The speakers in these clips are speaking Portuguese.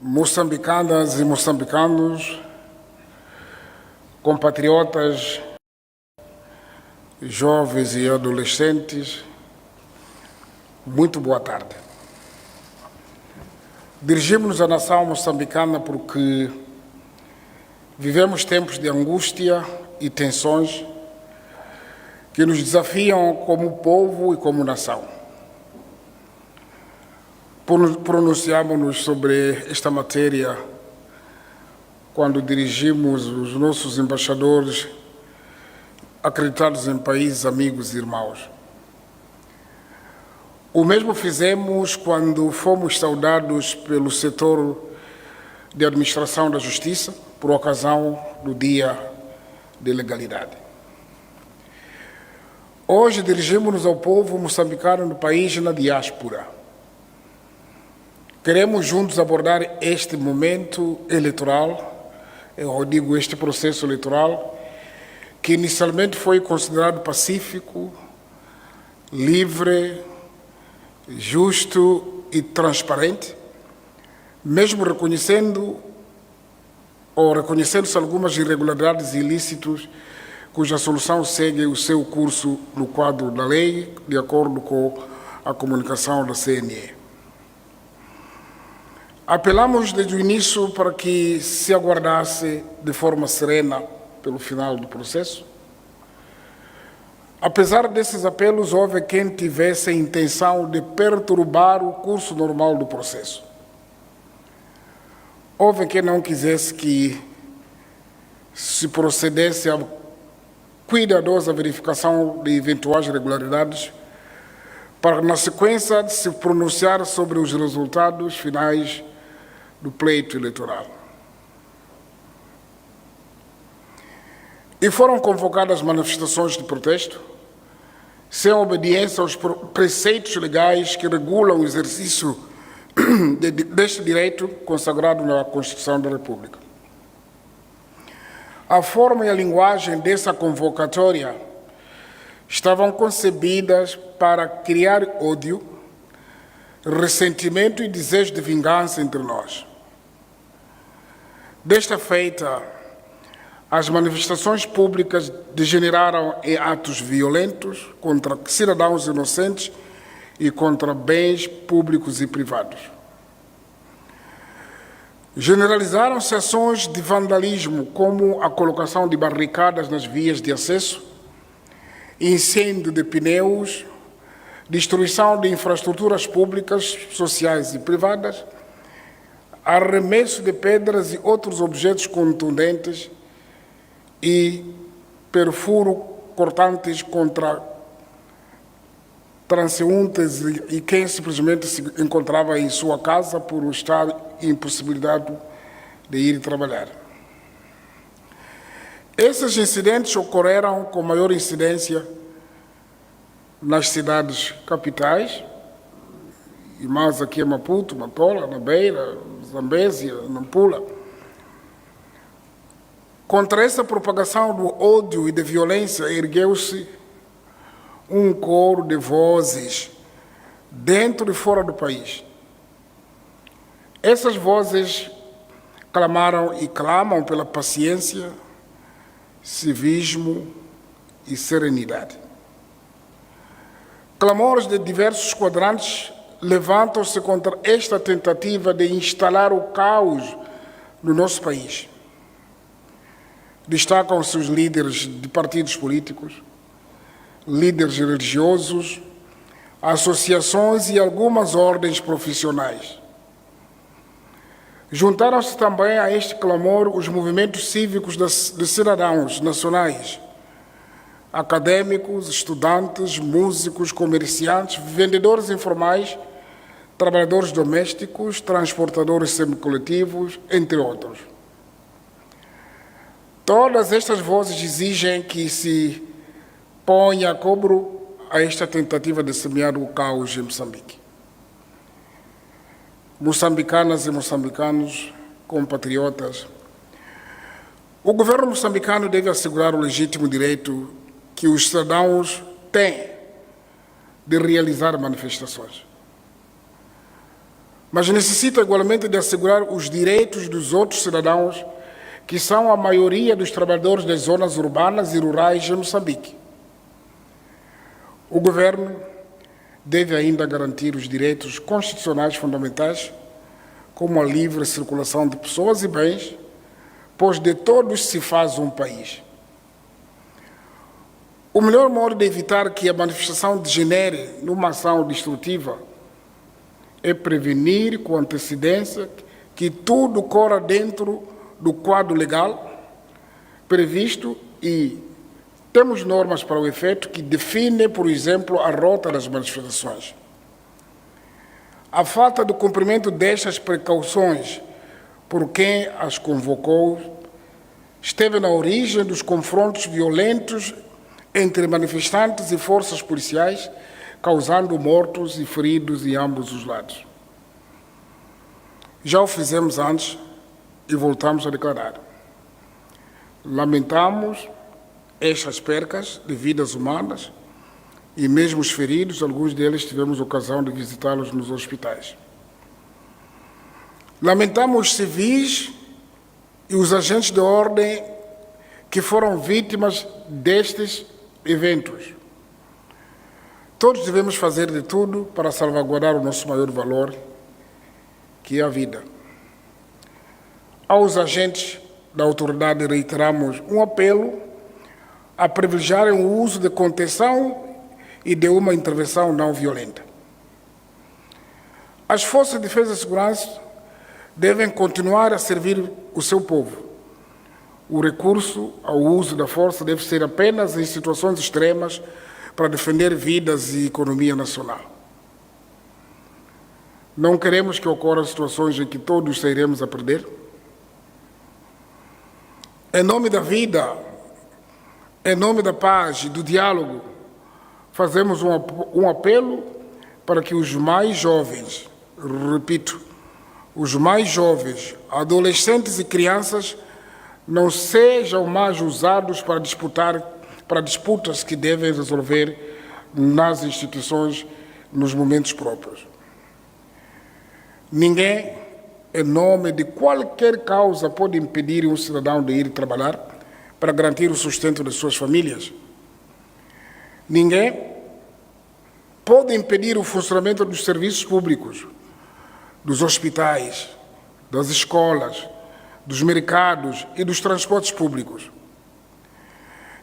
moçambicanas e moçambicanos, compatriotas, jovens e adolescentes, muito boa tarde. Dirigimos-nos à nação moçambicana porque vivemos tempos de angústia e tensões que nos desafiam como povo e como nação. Pronunciamos-nos sobre esta matéria quando dirigimos os nossos embaixadores acreditados em países amigos e irmãos. O mesmo fizemos quando fomos saudados pelo setor de administração da justiça por ocasião do Dia de Legalidade. Hoje dirigimos-nos ao povo moçambicano no país e na diáspora. Queremos juntos abordar este momento eleitoral, eu digo este processo eleitoral, que inicialmente foi considerado pacífico, livre, justo e transparente, mesmo reconhecendo-se algumas irregularidades e ilícitos cuja solução segue o seu curso no quadro da lei, de acordo com a comunicação da CNE. Apelamos desde o início para que se aguardasse de forma serena pelo final do processo. Apesar desses apelos, houve quem tivesse a intenção de perturbar o curso normal do processo. Houve quem não quisesse que se procedesse à cuidadosa verificação de eventuais irregularidades para, na sequência, de se pronunciar sobre os resultados finais do pleito eleitoral. E foram convocadas manifestações de protesto, sem obediência aos preceitos legais que regulam o exercício deste direito consagrado na Constituição da República. A forma e a linguagem dessa convocatória estavam concebidas para criar ódio, ressentimento e desejo de vingança entre nós. Desta feita, as manifestações públicas degeneraram em atos violentos contra cidadãos inocentes e contra bens públicos e privados. Generalizaram-se ações de vandalismo, como a colocação de barricadas nas vias de acesso, incêndio de pneus, destruição de infraestruturas públicas, sociais e privadas, arremesso de pedras e outros objetos contundentes e perfuro cortantes contra transeuntes e quem simplesmente se encontrava em sua casa por estar impossibilitado de ir trabalhar. Esses incidentes ocorreram com maior incidência nas cidades capitais, e mais aqui em Maputo, Matola, na Beira, Zambésia, Nampula. Contra essa propagação do ódio e da violência ergueu-se um coro de vozes dentro e fora do país. Essas vozes clamaram e clamam pela paciência, civismo e serenidade. Clamores de diversos quadrantes levantam-se contra esta tentativa de instalar o caos no nosso país. Destacam-se os líderes de partidos políticos, líderes religiosos, associações e algumas ordens profissionais. Juntaram-se também a este clamor os movimentos cívicos de cidadãos nacionais, acadêmicos, estudantes, músicos, comerciantes, vendedores informais, trabalhadores domésticos, transportadores semicoletivos, entre outros. Todas estas vozes exigem que se ponha cobro a esta tentativa de semear o caos em Moçambique. Moçambicanas e moçambicanos, compatriotas, o governo moçambicano deve assegurar o legítimo direito que os cidadãos têm de realizar manifestações. mas necessita igualmente de assegurar os direitos dos outros cidadãos, que são a maioria dos trabalhadores das zonas urbanas e rurais de Moçambique. O governo deve ainda garantir os direitos constitucionais fundamentais, como a livre circulação de pessoas e bens, pois de todos se faz um país. O melhor modo de evitar que a manifestação degenere numa ação destrutiva é prevenir com antecedência que tudo corra dentro do quadro legal previsto e temos normas para o efeito que definem, por exemplo, a rota das manifestações. A falta de cumprimento destas precauções por quem as convocou esteve na origem dos confrontos violentos entre manifestantes e forças policiais, causando mortos e feridos em ambos os lados. Já o fizemos antes e voltamos a declarar. Lamentamos estas percas de vidas humanas e mesmo os feridos, alguns deles tivemos ocasião de visitá-los nos hospitais. Lamentamos os civis e os agentes de ordem que foram vítimas destes eventos. Todos devemos fazer de tudo para salvaguardar o nosso maior valor, que é a vida. Aos agentes da autoridade reiteramos um apelo a privilegiarem o uso de contenção e de uma intervenção não violenta. As forças de defesa e segurança devem continuar a servir o seu povo. O recurso ao uso da força deve ser apenas em situações extremas para defender vidas e economia nacional. Não queremos que ocorram situações em que todos sairemos a perder. Em nome da vida, em nome da paz e do diálogo, fazemos um apelo para que os mais jovens, repito, os mais jovens, adolescentes e crianças não sejam mais usados para disputas que devem resolver nas instituições nos momentos próprios. Ninguém, em nome de qualquer causa, pode impedir um cidadão de ir trabalhar para garantir o sustento de suas famílias. Ninguém pode impedir o funcionamento dos serviços públicos, dos hospitais, das escolas, dos mercados e dos transportes públicos.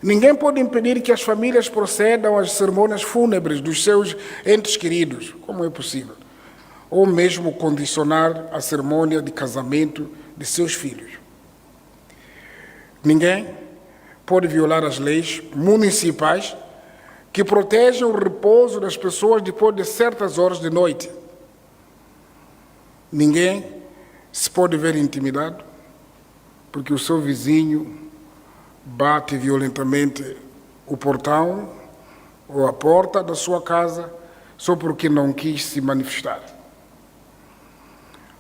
Ninguém pode impedir que as famílias procedam às cerimônias fúnebres dos seus entes queridos, como é possível, ou mesmo condicionar a cerimônia de casamento de seus filhos. Ninguém pode violar as leis municipais que protegem o repouso das pessoas depois de certas horas de noite. Ninguém se pode ver intimidado porque o seu vizinho bate violentamente o portão ou a porta da sua casa só porque não quis se manifestar.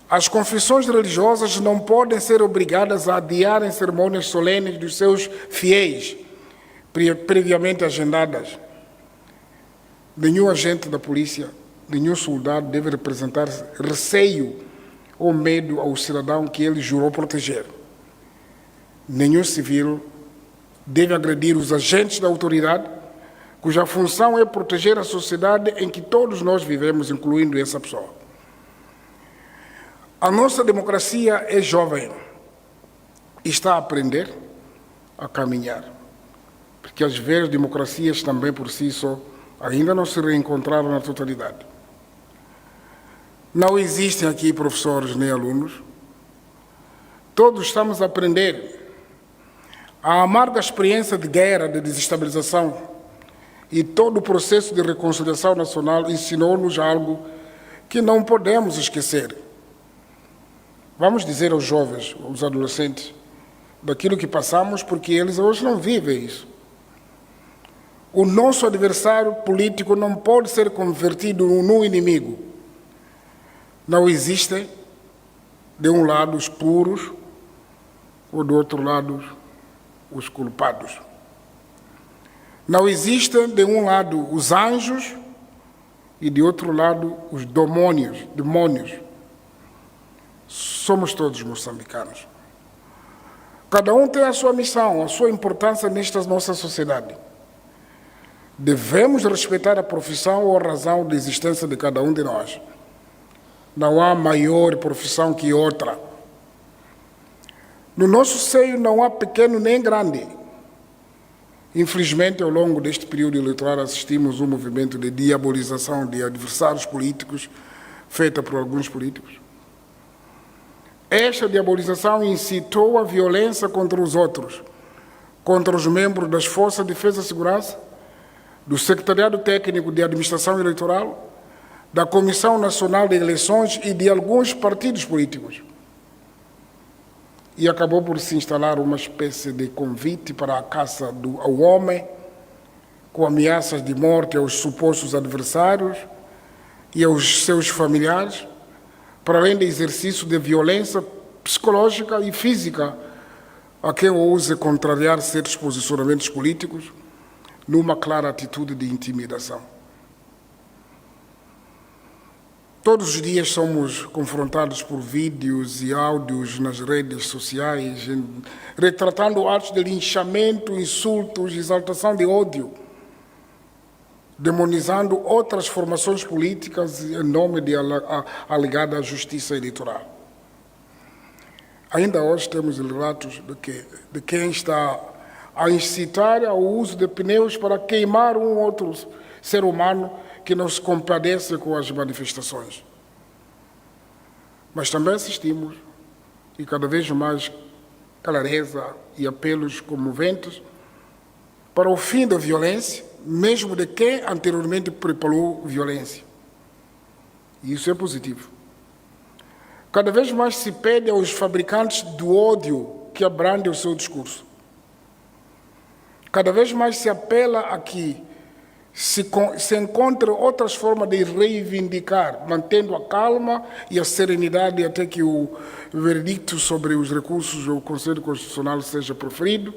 As confissões religiosas não podem ser obrigadas a adiarem cerimônias solenes dos seus fiéis, previamente agendadas. Nenhum agente da polícia, nenhum soldado deve representar receio ou medo ao cidadão que ele jurou proteger. Nenhum civil deve agredir os agentes da autoridade, cuja função é proteger a sociedade em que todos nós vivemos, incluindo essa pessoa. A nossa democracia é jovem e está a aprender a caminhar, porque as velhas democracias também por si só ainda não se reencontraram na totalidade. Não existem aqui professores nem alunos, todos estamos a aprender. A amarga experiência de guerra, de desestabilização e todo o processo de reconciliação nacional ensinou-nos algo que não podemos esquecer. Vamos dizer aos jovens, aos adolescentes, daquilo que passamos, porque eles hoje não vivem isso. O nosso adversário político não pode ser convertido num inimigo. Não existem, de um lado, os puros, ou do outro lado, os culpados. Não existem, de um lado, os anjos e, de outro lado, os demônios. somos todos moçambicanos. Cada um tem a sua missão, a sua importância nesta nossa sociedade. Devemos respeitar a profissão ou a razão de existência de cada um de nós. Não há maior profissão que outra. No nosso seio não há pequeno nem grande. Infelizmente, ao longo deste período eleitoral, assistimos um movimento de diabolização de adversários políticos, feita por alguns políticos. Esta diabolização incitou a violência contra os outros, contra os membros das Forças de Defesa e Segurança, do Secretariado Técnico de Administração Eleitoral, da Comissão Nacional de Eleições e de alguns partidos políticos. E acabou por se instalar uma espécie de convite para a caça ao homem, com ameaças de morte aos supostos adversários e aos seus familiares, para além do exercício de violência psicológica e física a quem ouse contrariar certos posicionamentos políticos, numa clara atitude de intimidação. Todos os dias somos confrontados por vídeos e áudios nas redes sociais, retratando atos de linchamento, insultos, exaltação de ódio, demonizando outras formações políticas em nome de alegada justiça eleitoral. Ainda hoje temos relatos de quem está a incitar ao uso de pneus para queimar um outro ser humano que não se compadece com as manifestações. Mas também assistimos, e cada vez mais clareza e apelos comoventes, para o fim da violência, mesmo de quem anteriormente preparou violência. E isso é positivo. Cada vez mais se pede aos fabricantes do ódio que abrandem o seu discurso. Cada vez mais se apela a que se encontrem outras formas de reivindicar, mantendo a calma e a serenidade até que o veredicto sobre os recursos do Conselho Constitucional seja proferido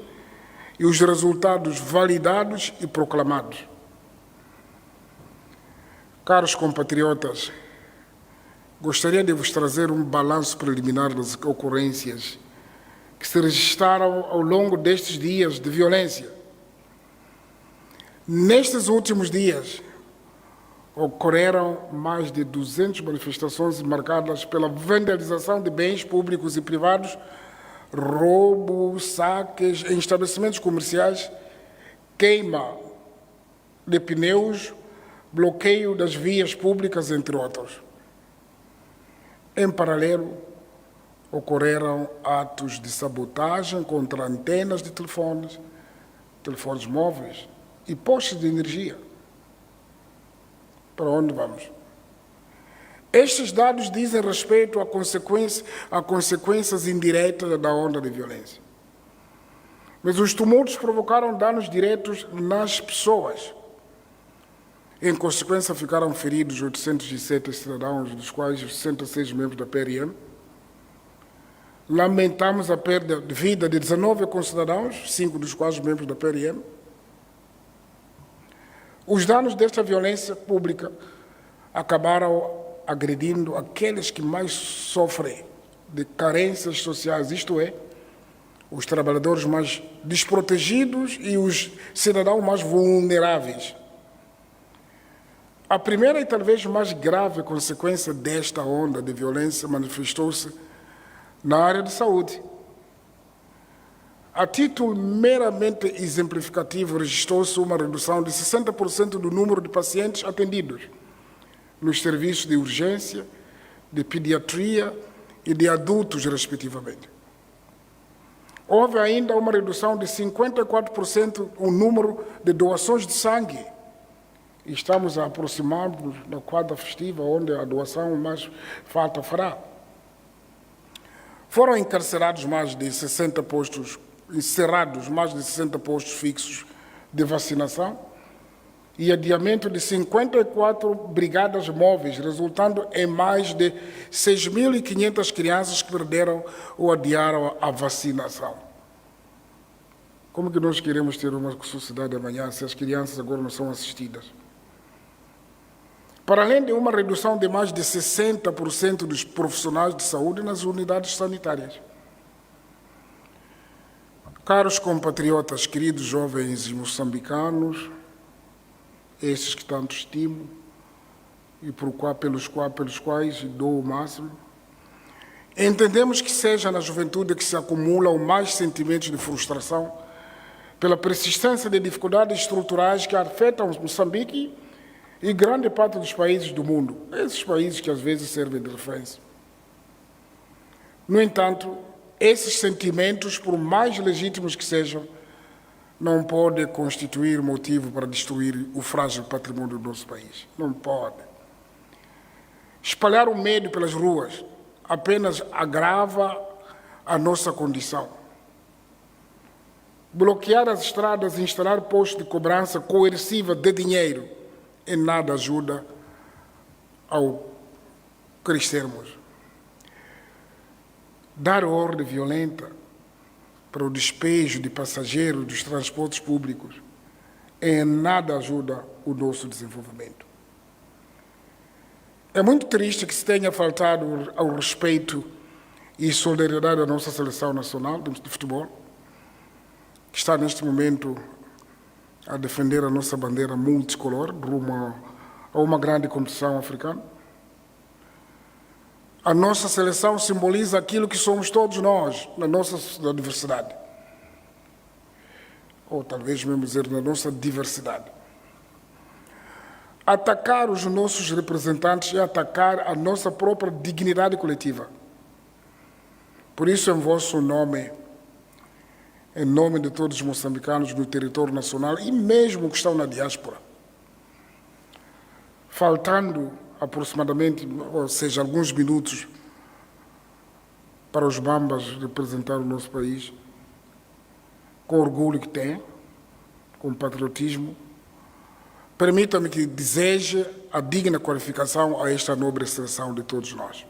e os resultados validados e proclamados. Caros compatriotas, gostaria de vos trazer um balanço preliminar das ocorrências que se registraram ao longo destes dias de violência. Nestes últimos dias, ocorreram mais de 200 manifestações marcadas pela vandalização de bens públicos e privados, roubos, saques em estabelecimentos comerciais, queima de pneus, bloqueio das vias públicas, entre outros. Em paralelo, ocorreram atos de sabotagem contra antenas de telefones móveis e postes de energia. Para onde vamos? Estes dados dizem respeito a consequências indiretas da onda de violência. Mas os tumultos provocaram danos diretos nas pessoas. Em consequência, ficaram feridos 807 cidadãos, dos quais 66 membros da PRM. Lamentamos a perda de vida de 19 concidadãos, 5 dos quais membros da PRM. Os danos desta violência pública acabaram agredindo aqueles que mais sofrem de carências sociais, isto é, os trabalhadores mais desprotegidos e os cidadãos mais vulneráveis. A primeira e talvez mais grave consequência desta onda de violência manifestou-se na área de saúde. A título meramente exemplificativo, registrou-se uma redução de 60% do número de pacientes atendidos nos serviços de urgência, de pediatria e de adultos, respectivamente. Houve ainda uma redução de 54% no número de doações de sangue. E estamos a aproximar-nos da quadra festiva, onde a doação mais falta fará. Foram encerrados mais de 60 postos fixos de vacinação e adiamento de 54 brigadas móveis, resultando em mais de 6.500 crianças que perderam ou adiaram a vacinação. Como que nós queremos ter uma sociedade amanhã se as crianças agora não são assistidas? para além de uma redução de mais de 60% dos profissionais de saúde nas unidades sanitárias. Caros compatriotas, queridos jovens moçambicanos, esses que tanto estimo e pelos quais dou o máximo, entendemos que seja na juventude que se acumulam mais sentimentos de frustração pela persistência de dificuldades estruturais que afetam Moçambique e grande parte dos países do mundo, esses países que às vezes servem de referência. No entanto, esses sentimentos, por mais legítimos que sejam, não podem constituir motivo para destruir o frágil patrimônio do nosso país. Não pode. Espalhar o medo pelas ruas apenas agrava a nossa condição. Bloquear as estradas e instalar postos de cobrança coerciva de dinheiro em nada ajuda ao crescermos. Dar ordem violenta para o despejo de passageiros dos transportes públicos em nada ajuda o nosso desenvolvimento. É muito triste que se tenha faltado ao respeito e solidariedade à nossa seleção nacional de futebol, que está neste momento a defender a nossa bandeira multicolor rumo a uma grande competição africana. A nossa seleção simboliza aquilo que somos todos nós, na nossa diversidade. Ou talvez mesmo dizer, na nossa diversidade. Atacar os nossos representantes é atacar a nossa própria dignidade coletiva. Por isso, em vosso nome, em nome de todos os moçambicanos no território nacional e mesmo que estão na diáspora, faltando aproximadamente, ou seja, alguns minutos para os bambas representar o nosso país, com orgulho que têm, com patriotismo, permita-me que deseje a digna qualificação a esta nobre seleção de todos nós.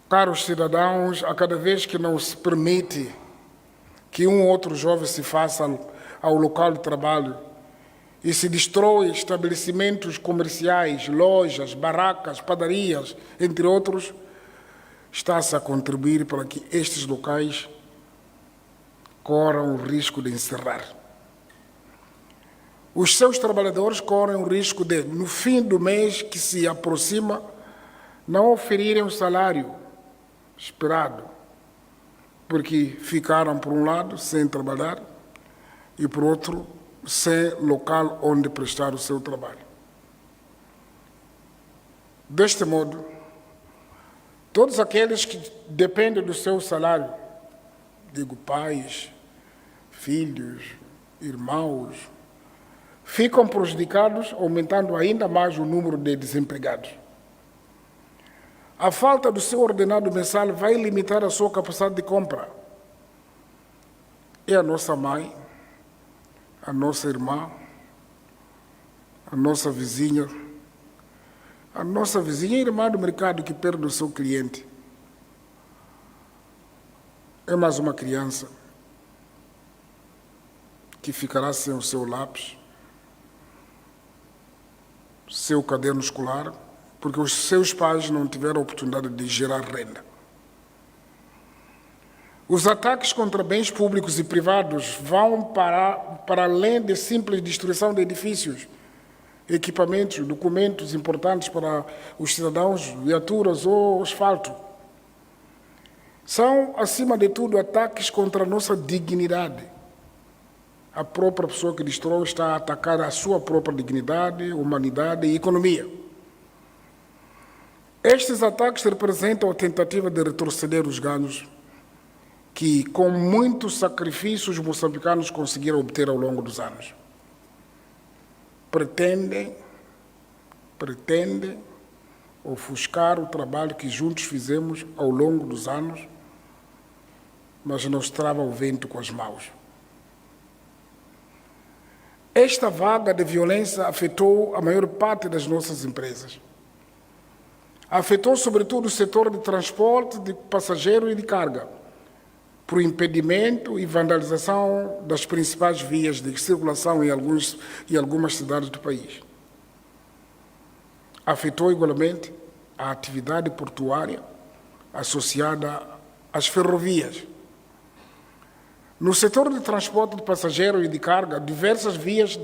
Caros cidadãos, a cada vez que não se permite que um ou outro jovem se faça ao local de trabalho e se destrói estabelecimentos comerciais, lojas, barracas, padarias, entre outros, está-se a contribuir para que estes locais corram o risco de encerrar. Os seus trabalhadores correm o risco de, no fim do mês que se aproxima, não oferirem o salário esperado, porque ficaram, por um lado, sem trabalhar e, por outro, sem local onde prestar o seu trabalho. Deste modo, todos aqueles que dependem do seu salário, digo pais, filhos, irmãos, ficam prejudicados, aumentando ainda mais o número de desempregados. A falta do seu ordenado mensal vai limitar a sua capacidade de compra. É a nossa mãe, a nossa irmã, a nossa vizinha e irmã do mercado que perde o seu cliente. É mais uma criança que ficará sem o seu lápis, seu caderno escolar, porque os seus pais não tiveram a oportunidade de gerar renda. Os ataques contra bens públicos e privados vão para além de simples destruição de edifícios, equipamentos, documentos importantes para os cidadãos, viaturas ou asfalto. São, acima de tudo, ataques contra a nossa dignidade. A própria pessoa que destrói está a atacar a sua própria dignidade, humanidade e economia. Estes ataques representam a tentativa de retroceder os ganhos que, com muitos sacrifícios, os moçambicanos conseguiram obter ao longo dos anos. Pretendem ofuscar o trabalho que juntos fizemos ao longo dos anos, mas nos trava o vento com as mãos. Esta vaga de violência afetou a maior parte das nossas empresas. Afetou, sobretudo, o setor de transporte de passageiro e de carga, por impedimento e vandalização das principais vias de circulação em algumas cidades do país. afetou igualmente a atividade portuária associada às ferrovias. No setor de transporte de passageiros e de carga, diversas vias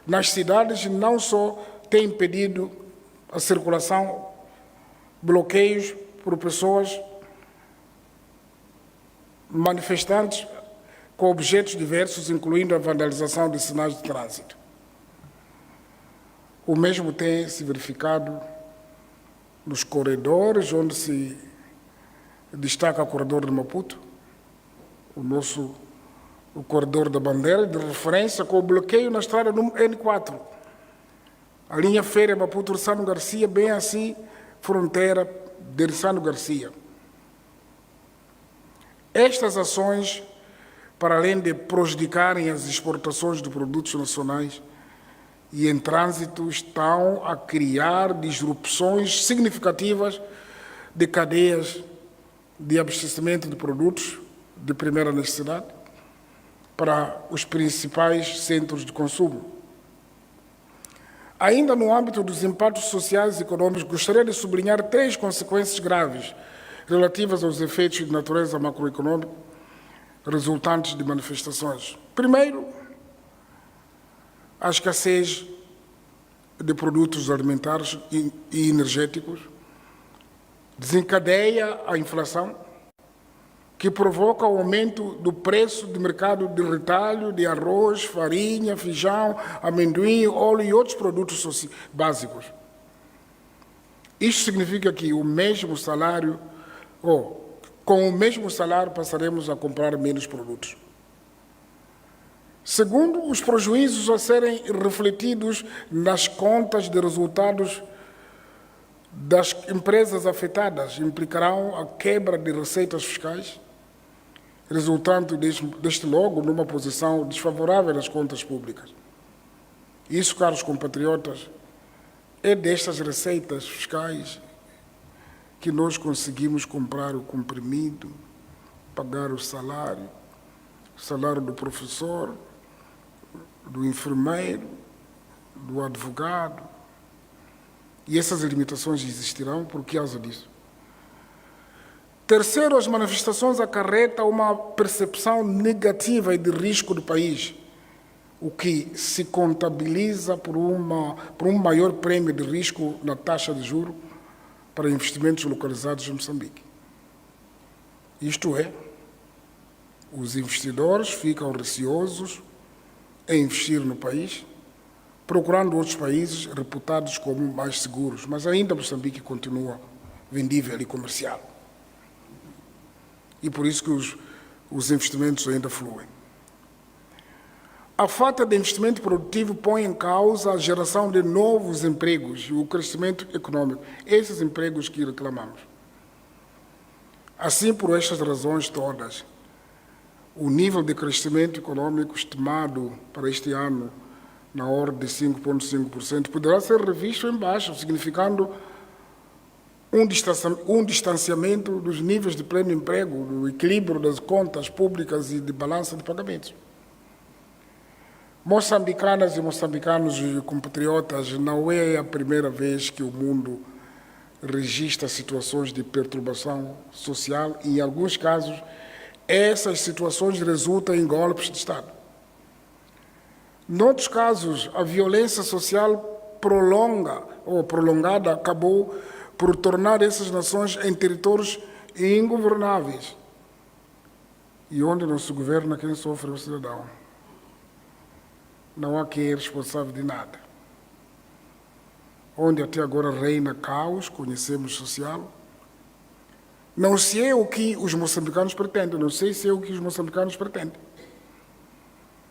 nas cidades não só têm impedido a circulação, bloqueios por pessoas manifestantes com objetos diversos, incluindo a vandalização de sinais de trânsito. O mesmo tem se verificado nos corredores, onde se destaca o corredor de Maputo, o corredor da Bandeira, de referência com o bloqueio na estrada N4, a linha férrea Maputo-Rissano Garcia, bem assim, fronteira de Rissano Garcia. Estas ações, para além de prejudicarem as exportações de produtos nacionais e em trânsito, estão a criar disrupções significativas de cadeias de abastecimento de produtos de primeira necessidade para os principais centros de consumo. Ainda no âmbito dos impactos sociais e econômicos, gostaria de sublinhar 3 consequências graves relativas aos efeitos de natureza macroeconômica resultantes de manifestações. Primeiro, a escassez de produtos alimentares e energéticos desencadeia a inflação, que provoca o aumento do preço de mercado de retalho de arroz, farinha, feijão, amendoim, óleo e outros produtos básicos. Isto significa que com o mesmo salário passaremos a comprar menos produtos. Segundo, os prejuízos a serem refletidos nas contas de resultados das empresas afetadas implicarão a quebra de receitas fiscais, resultando deste logo numa posição desfavorável nas contas públicas. Isso, caros compatriotas, é destas receitas fiscais que nós conseguimos comprar o comprimido, pagar o salário do professor, do enfermeiro, do advogado. E essas limitações existirão por causa disso. Terceiro, as manifestações acarretam uma percepção negativa e de risco do país, o que se contabiliza por um maior prêmio de risco na taxa de juros para investimentos localizados em Moçambique. Isto é, os investidores ficam receosos em investir no país, procurando outros países reputados como mais seguros, mas ainda Moçambique continua vendível e comercial. E por isso que os investimentos ainda fluem. A falta de investimento produtivo põe em causa a geração de novos empregos e o crescimento econômico, esses empregos que reclamamos. Assim, por estas razões todas, o nível de crescimento econômico estimado para este ano, na ordem de 5,5%, poderá ser revisto em baixo, significando um distanciamento dos níveis de pleno emprego, do equilíbrio das contas públicas e de balança de pagamentos. Moçambicanas e moçambicanos e compatriotas, não é a primeira vez que o mundo registra situações de perturbação social e, em alguns casos, essas situações resultam em golpes de Estado. Noutros casos, a violência social prolongada acabou por tornar essas nações em territórios ingovernáveis e onde não se governa quem sofre é o cidadão. Não há quem é responsável de nada. Onde até agora reina caos, conhecemos social. Não sei é o que os moçambicanos pretendem, não sei se é o que os moçambicanos pretendem.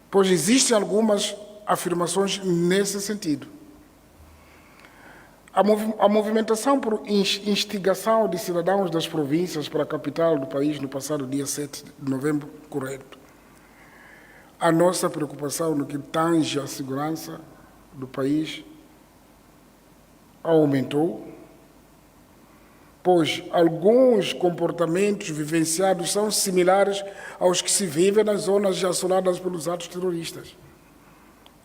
Pois existem algumas afirmações nesse sentido. A movimentação por instigação de cidadãos das províncias para a capital do país no passado dia 7 de novembro correto. A nossa preocupação no que tange à segurança do país aumentou, pois alguns comportamentos vivenciados são similares aos que se vivem nas zonas assoladas pelos atos terroristas.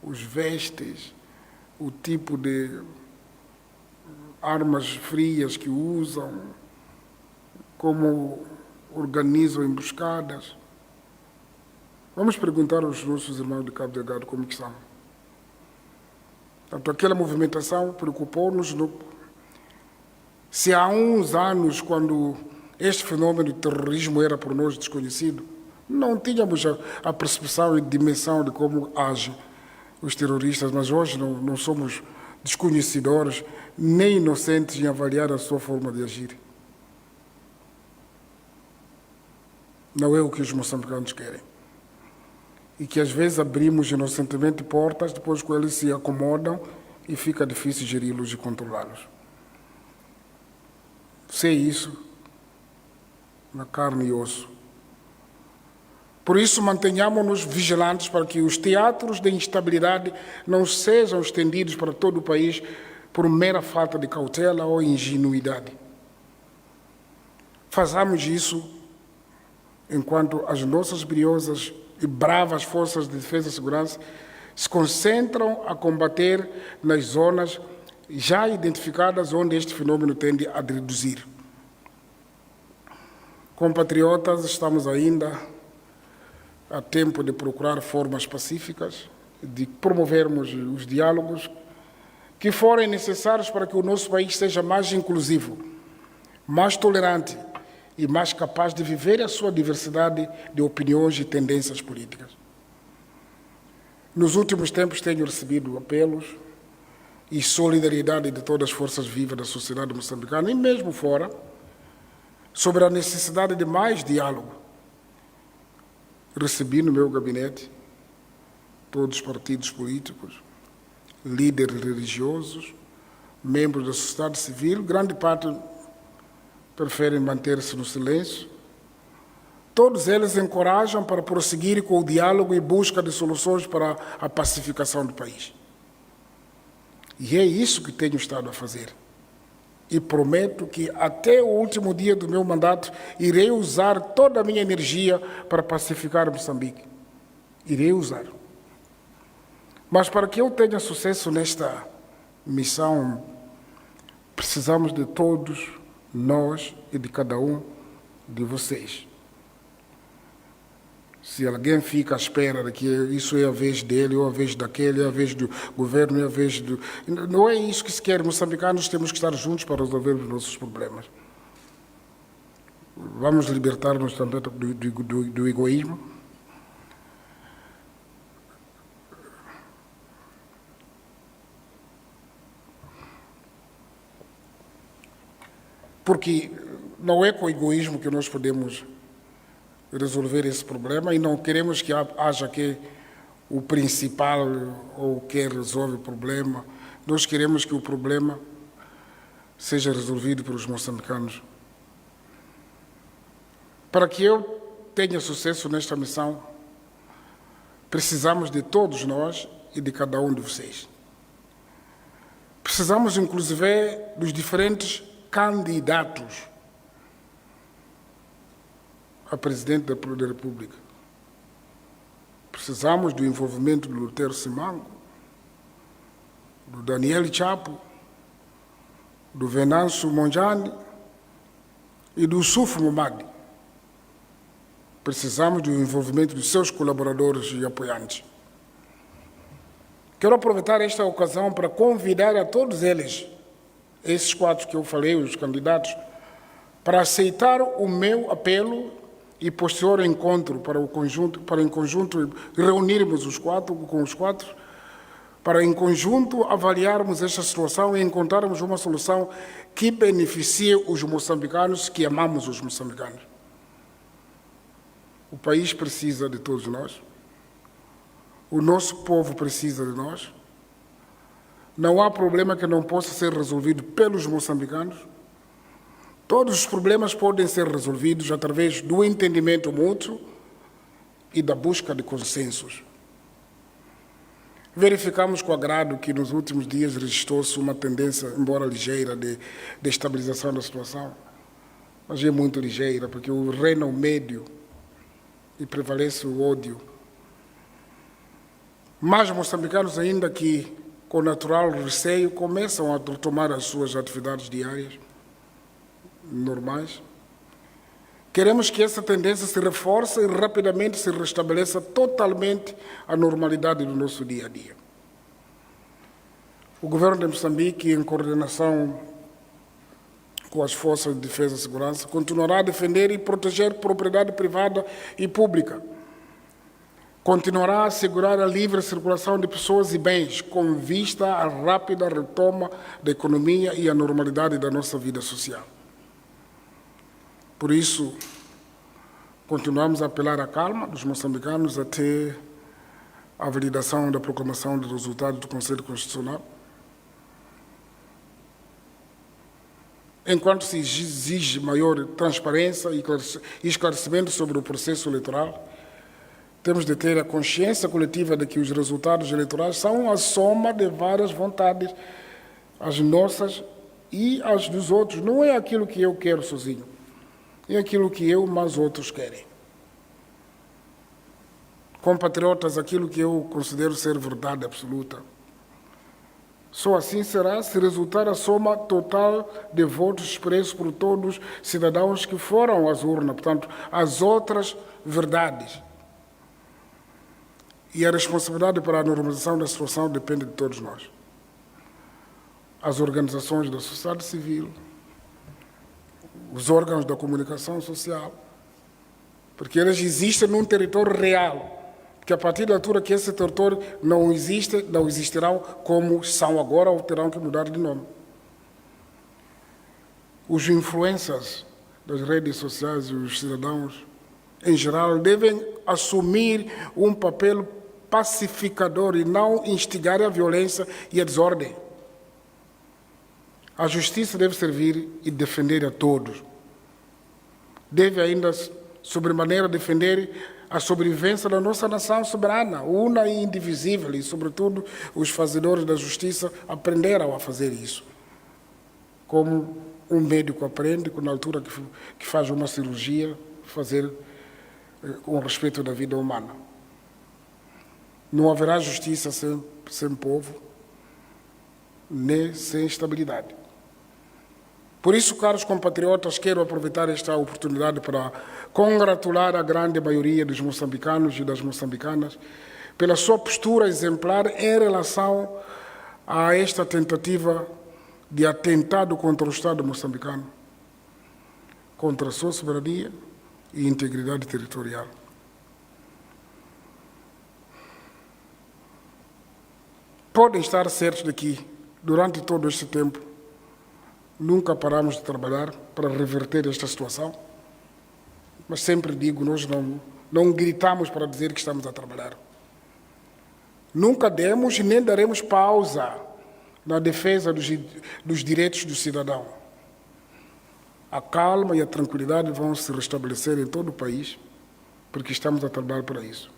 Os vestes, o tipo de armas frias que usam, como organizam emboscadas. Vamos perguntar aos nossos irmãos de Cabo Delgado como que são. Portanto, aquela movimentação preocupou-nos. Se há uns anos, quando este fenômeno de terrorismo era por nós desconhecido, não tínhamos a percepção e dimensão de como agem os terroristas, mas hoje não somos desconhecedores nem inocentes em avaliar a sua forma de agir. Não é o que os moçambicanos querem. E que às vezes abrimos inocentemente portas, depois que eles se acomodam e fica difícil geri-los e controlá-los. Sei isso na carne e osso. Por isso, mantenhamos-nos vigilantes para que os teatros de instabilidade não sejam estendidos para todo o país por mera falta de cautela ou ingenuidade. Façamos isso enquanto as nossas briosas e bravas forças de defesa e segurança se concentram a combater nas zonas já identificadas onde este fenômeno tende a reduzir. Compatriotas, estamos ainda a tempo de procurar formas pacíficas, de promovermos os diálogos que forem necessários para que o nosso país seja mais inclusivo, mais tolerante e mais capaz de viver a sua diversidade de opiniões e tendências políticas. Nos últimos tempos tenho recebido apelos e solidariedade de todas as forças vivas da sociedade moçambicana, e mesmo fora, sobre a necessidade de mais diálogo. Recebi no meu gabinete todos os partidos políticos, líderes religiosos, membros da sociedade civil, grande parte preferem manter-se no silêncio. Todos eles encorajam para prosseguir com o diálogo e busca de soluções para a pacificação do país. E é isso que tenho estado a fazer. E prometo que até o último dia do meu mandato irei usar toda a minha energia para pacificar Moçambique. Irei usar. Mas para que eu tenha sucesso nesta missão, precisamos de todos nós e de cada um de vocês. Se alguém fica à espera de que isso é a vez dele, ou a vez daquele, é a vez do governo, é a vez do... Não é isso que se quer. Moçambicanos temos que estar juntos para resolver os nossos problemas. Vamos libertar-nos também do egoísmo. Porque não é com o egoísmo que nós podemos resolver esse problema, e não queremos que haja que o principal ou quem resolve o problema. Nós queremos que o problema seja resolvido pelos moçambicanos. Para que eu tenha sucesso nesta missão, precisamos de todos nós e de cada um de vocês. Precisamos, inclusive, dos diferentes candidatos a presidente da República. Precisamos do envolvimento do Lutero Simango, do Daniel Chapo, do Venâncio Mondlane e do Yusuf Momadi. Precisamos do envolvimento dos seus colaboradores e apoiantes. Quero aproveitar esta ocasião para convidar a todos eles, esses quatro que eu falei, os candidatos, para aceitar o meu apelo e posterior encontro para em conjunto reunirmos os quatro com os quatro, para em conjunto avaliarmos esta situação e encontrarmos uma solução que beneficie os moçambicanos, que amamos os moçambicanos. O país precisa de todos nós. O nosso povo precisa de nós. Não há problema que não possa ser resolvido pelos moçambicanos. Todos os problemas podem ser resolvidos através do entendimento mútuo e da busca de consensos. Verificamos com agrado que nos últimos dias registrou-se uma tendência, embora ligeira, de estabilização da situação, mas é muito ligeira, porque reina o médio e prevalece o ódio. Mais moçambicanos ainda que com natural receio, começam a retomar as suas atividades diárias normais. Queremos que essa tendência se reforce e rapidamente se restabeleça totalmente a normalidade do nosso dia a dia. O governo de Moçambique, em coordenação com as forças de defesa e segurança, continuará a defender e proteger propriedade privada e pública. Continuará a assegurar a livre circulação de pessoas e bens, com vista à rápida retoma da economia e à normalidade da nossa vida social. Por isso, continuamos a apelar à calma dos moçambicanos até a validação da proclamação do resultado do Conselho Constitucional. Enquanto se exige maior transparência e esclarecimento sobre o processo eleitoral, temos de ter a consciência coletiva de que os resultados eleitorais são a soma de várias vontades, as nossas e as dos outros. Não é aquilo que eu quero sozinho, é aquilo que eu mais outros querem. Compatriotas, aquilo que eu considero ser verdade absoluta. Só assim será se resultar a soma total de votos expressos por todos os cidadãos que foram às urnas, portanto, as outras verdades. E a responsabilidade para a normalização da situação depende de todos nós. As organizações da sociedade civil, os órgãos da comunicação social, porque eles existem num território real, que a partir da altura que esse território não existe, não existirão como são agora ou terão que mudar de nome. Os influencers das redes sociais e os cidadãos, em geral, devem assumir um papel pacificador e não instigar a violência e a desordem. A justiça deve servir e defender a todos. Deve ainda, sobremaneira, defender a sobrevivência da nossa nação soberana, una e indivisível, e, sobretudo, os fazedores da justiça aprenderam a fazer isso. Como um médico aprende, na altura que faz uma cirurgia, fazer com respeito da vida humana. Não haverá justiça sem povo, nem sem estabilidade. Por isso, caros compatriotas, quero aproveitar esta oportunidade para congratular a grande maioria dos moçambicanos e das moçambicanas pela sua postura exemplar em relação a esta tentativa de atentado contra o Estado moçambicano, contra a sua soberania e integridade territorial. Podem estar certos de que, durante todo este tempo, nunca paramos de trabalhar para reverter esta situação, mas sempre digo, nós não gritamos para dizer que estamos a trabalhar. Nunca demos nem daremos pausa na defesa dos direitos do cidadão. A calma e a tranquilidade vão se restabelecer em todo o país, porque estamos a trabalhar para isso.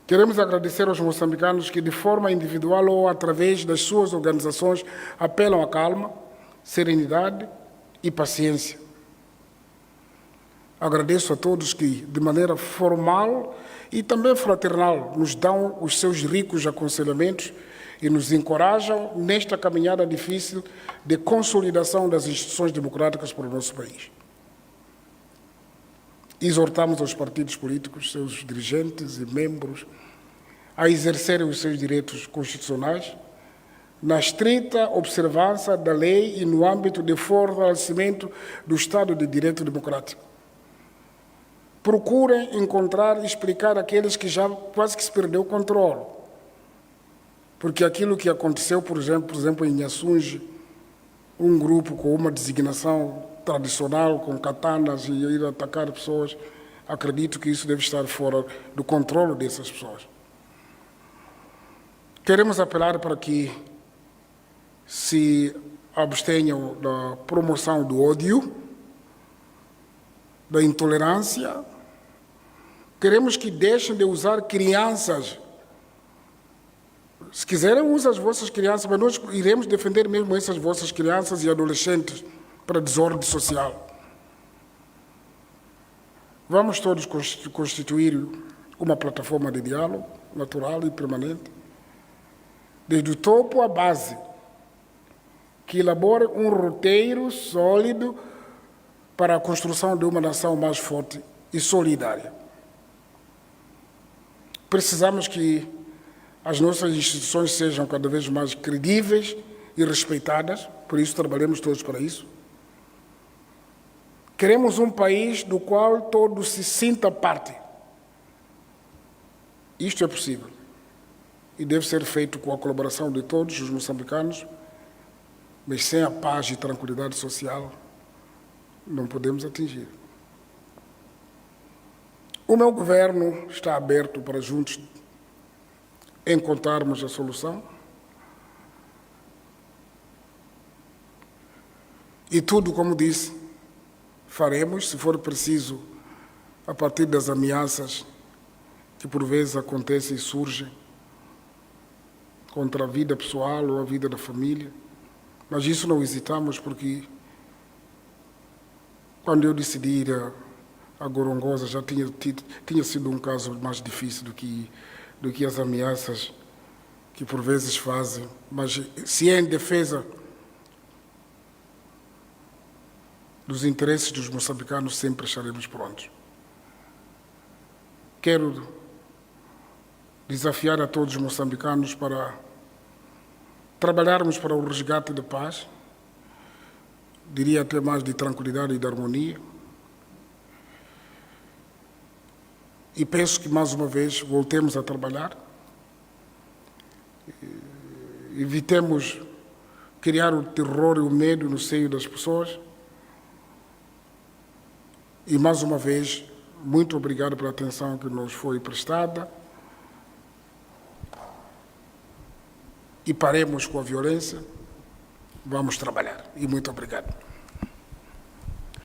Queremos agradecer aos moçambicanos que, de forma individual ou através das suas organizações, apelam à calma, serenidade e paciência. Agradeço a todos que, de maneira formal e também fraternal, nos dão os seus ricos aconselhamentos e nos encorajam nesta caminhada difícil de consolidação das instituições democráticas para o nosso país. Exortamos aos partidos políticos, seus dirigentes e membros, a exercerem os seus direitos constitucionais na estrita observância da lei e no âmbito de fortalecimento do Estado de Direito Democrático. Procurem encontrar e explicar àqueles que já quase que se perdeu o controle. Porque aquilo que aconteceu, por exemplo, em Inhaçunge, um grupo com uma designação tradicional, com katanas e ir atacar pessoas, acredito que isso deve estar fora do controle dessas pessoas. Queremos apelar para que se abstenham da promoção do ódio, da intolerância. Queremos que deixem de usar crianças. Se quiserem, usem as vossas crianças, mas nós iremos defender mesmo essas vossas crianças e adolescentes para desordem social. Vamos todos constituir uma plataforma de diálogo natural e permanente, desde o topo à base, que elabore um roteiro sólido para a construção de uma nação mais forte e solidária. Precisamos que as nossas instituições sejam cada vez mais credíveis e respeitadas, por isso trabalhamos todos para isso. Queremos um país do qual todos se sintam parte. Isto é possível e deve ser feito com a colaboração de todos os moçambicanos, mas sem a paz e tranquilidade social não podemos atingir. O meu governo está aberto para juntos encontrarmos a solução e tudo, como disse, faremos, se for preciso, a partir das ameaças que por vezes acontecem e surgem contra a vida pessoal ou a vida da família. Mas isso não hesitamos, porque quando eu decidi ir a Gorongosa já tinha sido um caso mais difícil do que as ameaças que por vezes fazem. Mas se é em defesa dos interesses dos moçambicanos, sempre estaremos prontos. Quero desafiar a todos os moçambicanos para trabalharmos para o resgate da paz, diria até mais de tranquilidade e de harmonia. E penso que, mais uma vez, voltemos a trabalhar, evitemos criar o terror e o medo no seio das pessoas. E, mais uma vez, muito obrigado pela atenção que nos foi prestada. E paremos com a violência. Vamos trabalhar. E muito obrigado.